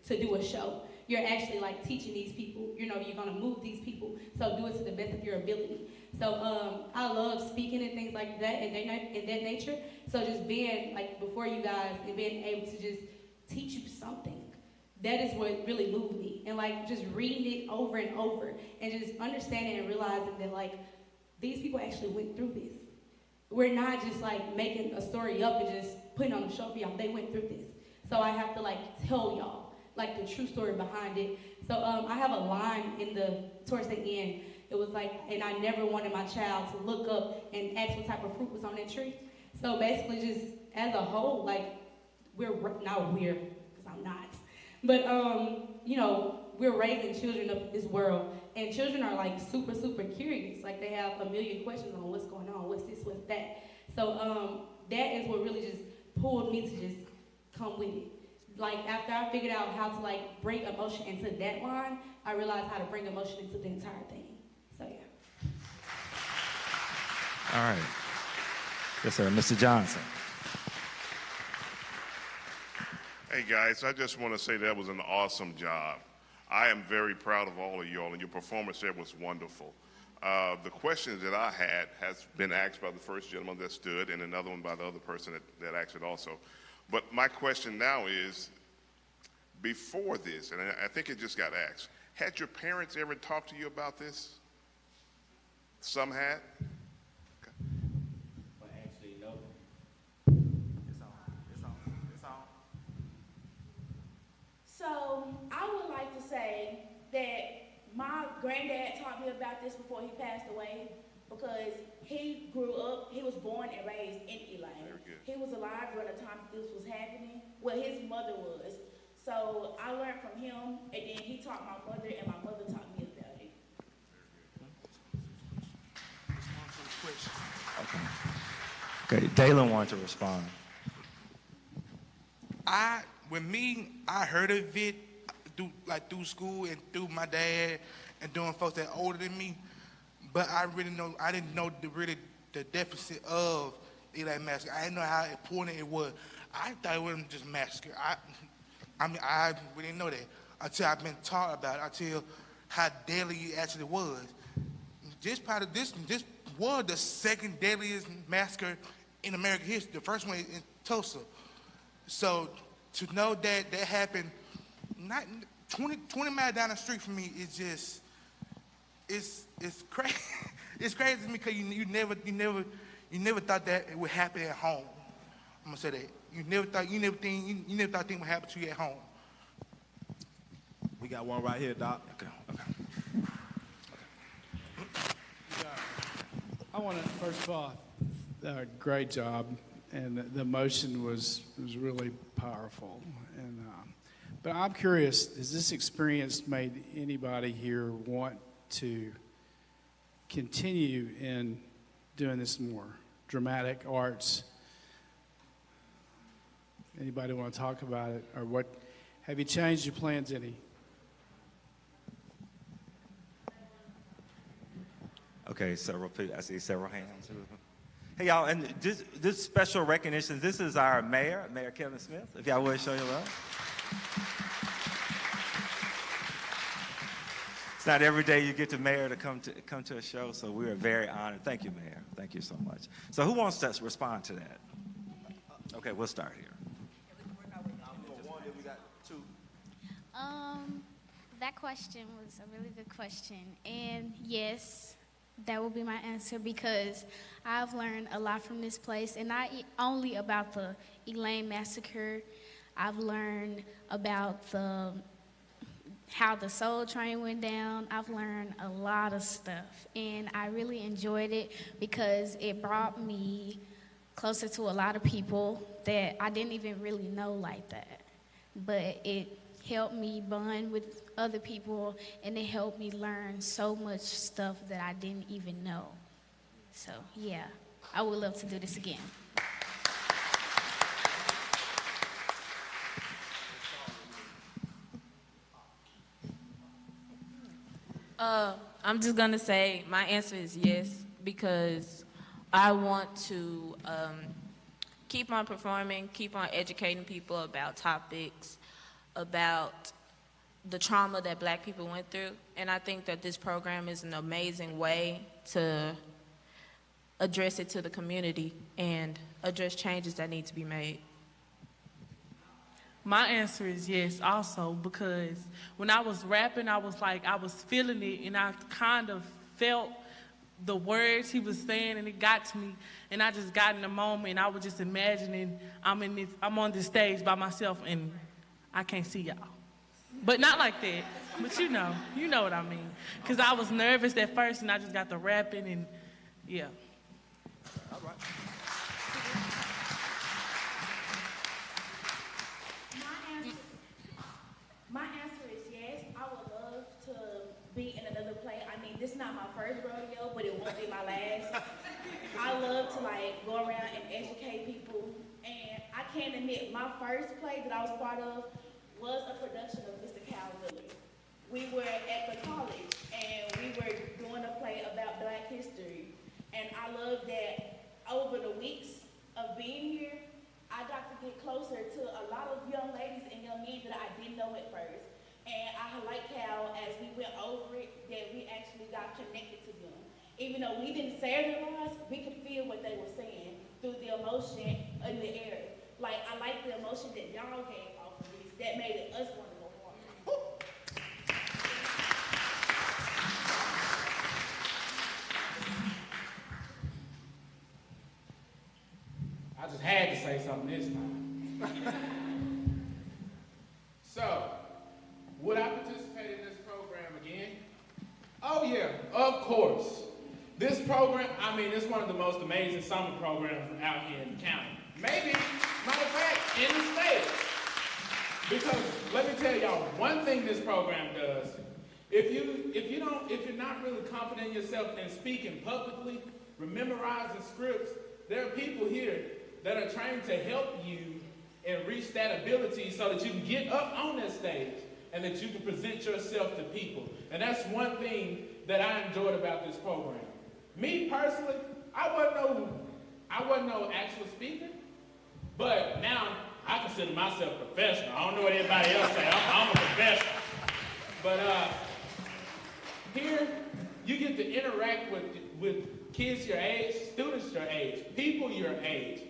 to do a show. You're actually teaching these people, you're gonna move these people, so do it to the best of your ability. So I love speaking and things like that and that nature. So just being before you guys and being able to just teach you something, that is what really moved me. And just reading it over and over and just understanding and realizing that these people actually went through this. We're not just making a story up and just putting on a show for y'all. They went through this. So I have to tell y'all the true story behind it. So I have a line towards the end. It was and I never wanted my child to look up and ask what type of fruit was on that tree. So basically just as a whole, not we're, because I'm not, but we're raising children of this world, and children are super, super curious. They have a million questions on what's going on, what's this, what's that. So that is what really just pulled me to just come with it. After I figured out how to bring emotion into that line, I realized how to bring emotion into the entire thing. So yeah. All right. Yes, sir. Mr. Johnson. Hey guys, I just want to say that was an awesome job. I am very proud of all of y'all, and your performance there was wonderful. The questions that I had has been asked by the first gentleman that stood, and another one by the other person that asked it also. But my question now is, before this, and I think it just got asked, had your parents ever talked to you about this? Some had? this before he passed away because he grew up, he was born and raised in Elaine. He was alive during the time this was happening. Well, his mother was. So I learned from him, and then he taught my mother, and my mother taught me about it. Okay, Dalen wanted to respond. I heard of it through school and through my dad and doing folks that older than me, but I didn't know the deficit of Elaine Massacre. I didn't know how important it was. I thought it wasn't just massacre. I really didn't know that until I've been taught about it, until how deadly it actually was. This was the second deadliest massacre in American history. The first one in Tulsa. So to know that that happened not 20 miles down the street from me is just it's crazy. It's crazy to me because you never thought that it would happen at home. I'm gonna say that. You never thought things would happen to you at home. We got one right here, Doc. Okay. I want to, first of all, great job, and the emotion was really powerful. And but I'm curious, has this experience made anybody here want to continue in doing this more? Dramatic arts. Anybody want to talk about it, or what? Have you changed your plans any? Okay, I see several hands. Hey, y'all, and this special recognition, this is our mayor, Mayor Kevin Smith. If y'all would show your love. It's not every day you get the mayor to come to a show, so we are very honored. Thank you, Mayor. Thank you so much. So who wants to respond to that? Okay, we'll start here. That question was a really good question. And yes, that will be my answer because I've learned a lot from this place, and not only about the Elaine Massacre. I've learned about how the Soul Train went down. I've learned a lot of stuff, and I really enjoyed it because it brought me closer to a lot of people that I didn't even really know like that. But it helped me bond with other people, and it helped me learn so much stuff that I didn't even know. So yeah, I would love to do this again. I'm just gonna say my answer is yes, because I want to keep on performing, keep on educating people about topics, about the trauma that Black people went through. And I think that this program is an amazing way to address it to the community and address changes that need to be made. My answer is yes also, because when I was rapping, I was feeling it, and I kind of felt the words he was saying, and it got to me, and I just got in the moment, and I was just imagining I'm on this stage by myself, and I can't see y'all. But not like that, but you know what I mean. Because I was nervous at first, and I just got to rapping, and yeah. All right. My answer is yes. I would love to be in another play. I mean, this is not my first rodeo, but it won't be my last. I love to go around and educate people. And I can't admit, my first play that I was part of was a production of Mr. Cal Miller. We were at the college, and we were doing a play about Black history. And I love that over the weeks of being here, I got to get closer to a lot of young ladies and young men that I didn't know at first. And I like how, as we went over it, that we actually got connected to them. Even though we didn't say their lives, we could feel what they were saying through the emotion in the air. I like the emotion that y'all gave off of this. That made us want to go harder. I just had to say something this time. So, would I participate in this program again? Oh yeah, of course. This program, I mean, it's one of the most amazing summer programs out here in the county. Maybe, matter of fact, in the state. Because let me tell y'all, one thing this program does, if you're not really confident in yourself in speaking publicly, memorizing scripts, there are people here that are trained to help you and reach that ability so that you can get up on that stage and that you can present yourself to people. And that's one thing that I enjoyed about this program. Me personally, I wasn't no actual speaker, but now I consider myself professional. I don't know what everybody else say. I'm a professional. But here, you get to interact with kids your age, students your age, people your age.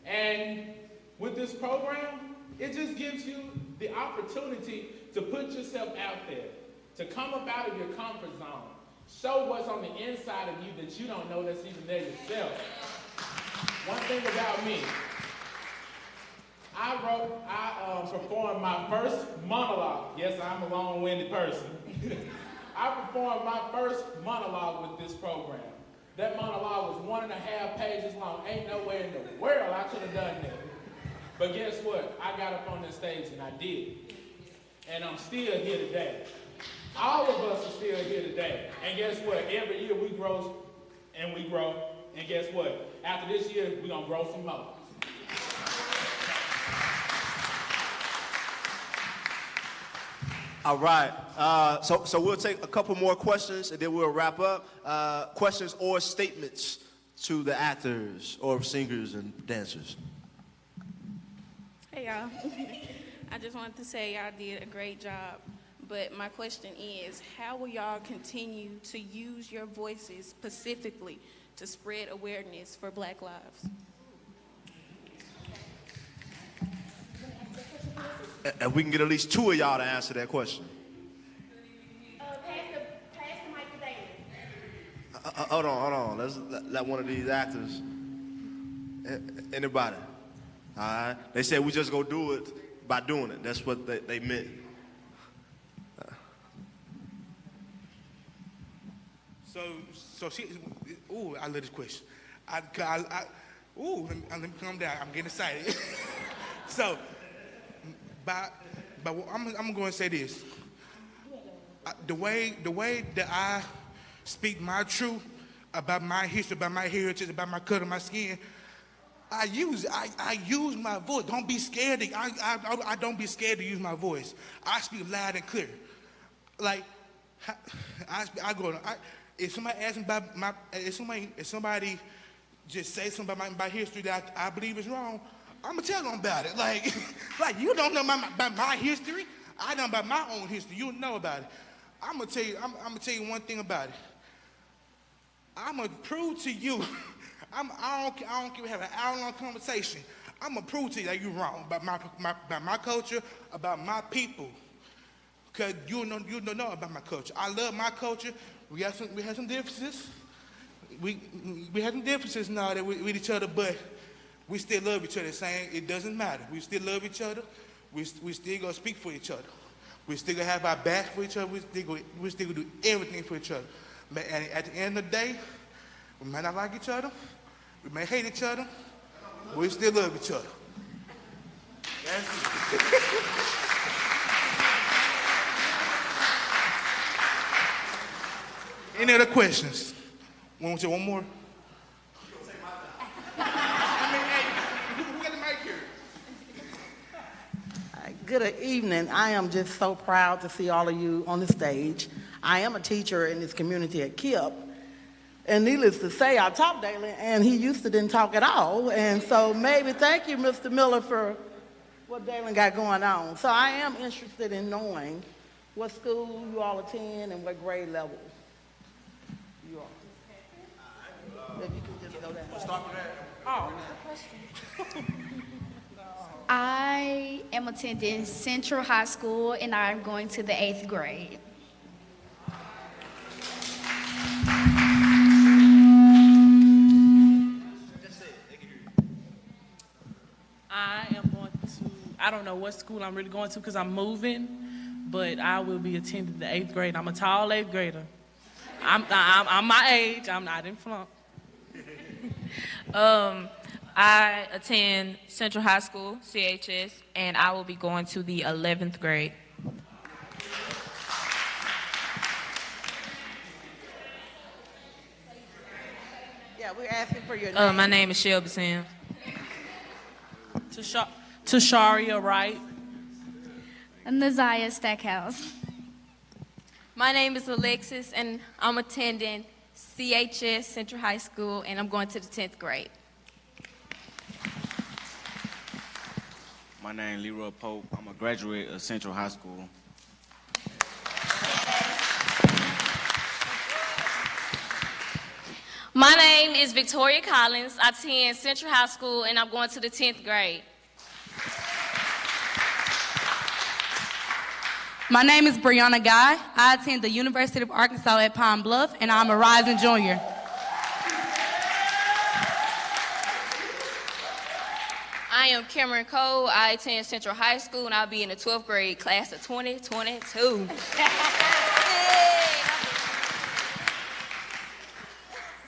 And with this program, it just gives you the opportunity to put yourself out there, to come up out of your comfort zone, show what's on the inside of you that you don't know that's even there yourself. One thing about me, I performed my first monologue. Yes, I'm a long-winded person. I performed my first monologue with this program. That monologue was 1.5 pages long. Ain't nowhere in the world I could have done that. But guess what? I got up on this stage and I did. And I'm still here today. All of us are still here today. And guess what? Every year we grow and we grow. And guess what? After this year, we're going to grow some more. All right. So we'll take a couple more questions and then we'll wrap up. Questions or statements to the actors or singers and dancers. Hey, y'all. I just wanted to say y'all did a great job. But my question is, how will y'all continue to use your voices specifically to spread awareness for Black lives? And we can get at least 2 of y'all to answer that question. Pass the mic to David. Hold on. Let's let one of these actors. Anybody? All right. They said we just go do it by doing it. That's what they meant. So she. Ooh, I love this question. Let me calm down. I'm getting excited. So. But I'm going to say this. The way that I speak my truth about my history, about my heritage, about my color, my skin, I use my voice. Don't be scared. I don't be scared to use my voice. I speak loud and clear. Like if somebody asks me about if somebody just say something about my history that I believe is wrong, I'm gonna tell them about it. Like you don't know about my history. I know about my own history. You know about it. I'm gonna tell you one thing about it. I'm gonna prove to you. I don't care. We have an hour-long conversation. I'm gonna prove to you that you're wrong about my culture, about my people. Cause you don't know about my culture. I love my culture. We have some differences. We have some differences now that with each other, but we still love each other. Saying it doesn't matter. We still love each other. We still gonna speak for each other. We still gonna have our back for each other. We still gonna do everything for each other. But at the end of the day, we might not like each other. We may hate each other. But we still love each other. Any other questions? Want to say one more? Good evening. I am just so proud to see all of you on the stage. I am a teacher in this community at KIPP. And needless to say, I talk daily, and he used to didn't talk at all. And so maybe thank you, Mr. Miller, for what Dalen got going on. So I am interested in knowing what school you all attend and what grade level you are. If you could just go down. We'll start with that. Oh. I am attending Central High School, and I'm going to the 8th grade. I don't know what school I'm really going to because I'm moving, but I will be attending the 8th grade. I'm a tall 8th grader. I'm my age. I'm not in flunk. I attend Central High School, CHS, and I will be going to the 11th grade. Yeah, we're asking for your name. My name is Shelby Sam. Tasharia Wright. Naziah Stackhouse. My name is Alexis, and I'm attending CHS Central High School, and I'm going to the 10th grade. My name is Leroy Pope. I'm a graduate of Central High School. My name is Victoria Collins. I attend Central High School, and I'm going to the 10th grade. My name is Brianna Guy. I attend the University of Arkansas at Pine Bluff, and I'm a rising junior. I am Cameron Cole. I attend Central High School, and I'll be in the 12th grade class of 2022.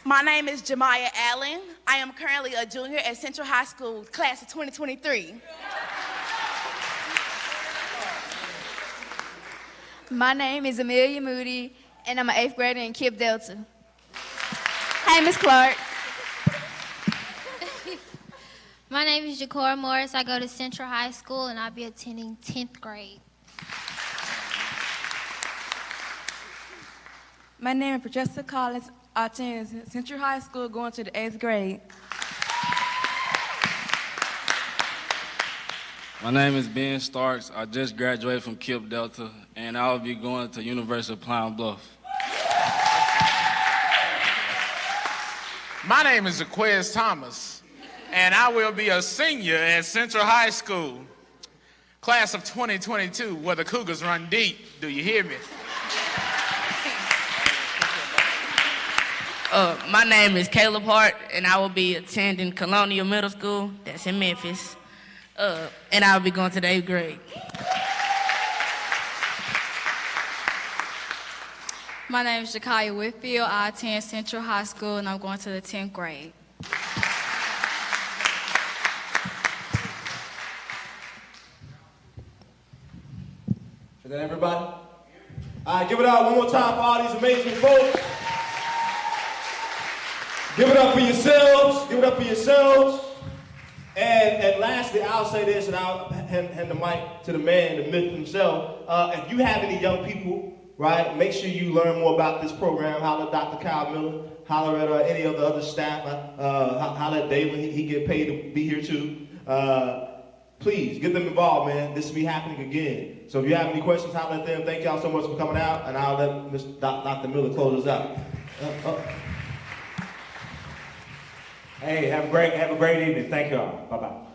My name is Jemiah Allen. I am currently a junior at Central High School, class of 2023. My name is Amelia Moody, and I'm an 8th grader in Kip Delta. Hey, Miss Clark. My name is Jacora Morris. I go to Central High School, and I'll be attending 10th grade. My name is Patricia Collins. I attend Central High School, going to the 8th grade. My name is Ben Starks. I just graduated from Kip Delta, and I will be going to University of Pine Bluff. My name is Jaquez Thomas, and I will be a senior at Central High School, class of 2022, where the Cougars run deep. Do you hear me? My name is Caleb Hart, and I will be attending Colonial Middle School, that's in Memphis, and I will be going to the 8th grade. My name is Jakaya Whitfield. I attend Central High School, and I'm going to the 10th grade. Is that everybody? All right, give it up one more time for all these amazing folks. Give it up for yourselves. Give it up for yourselves. And lastly, I'll say this, and I'll hand the mic to the man, the myth himself. If you have any young people, right, make sure you learn more about this program. Holler at Dr. Kyle Miller. Holler at any of the other staff. Holler at David. He get paid to be here too. Please get them involved, man. This will be happening again. So if you have any questions, holler at them. Thank y'all so much for coming out, and I'll let Dr. Miller close us out. Hey, have a great evening. Thank you all. Bye-bye.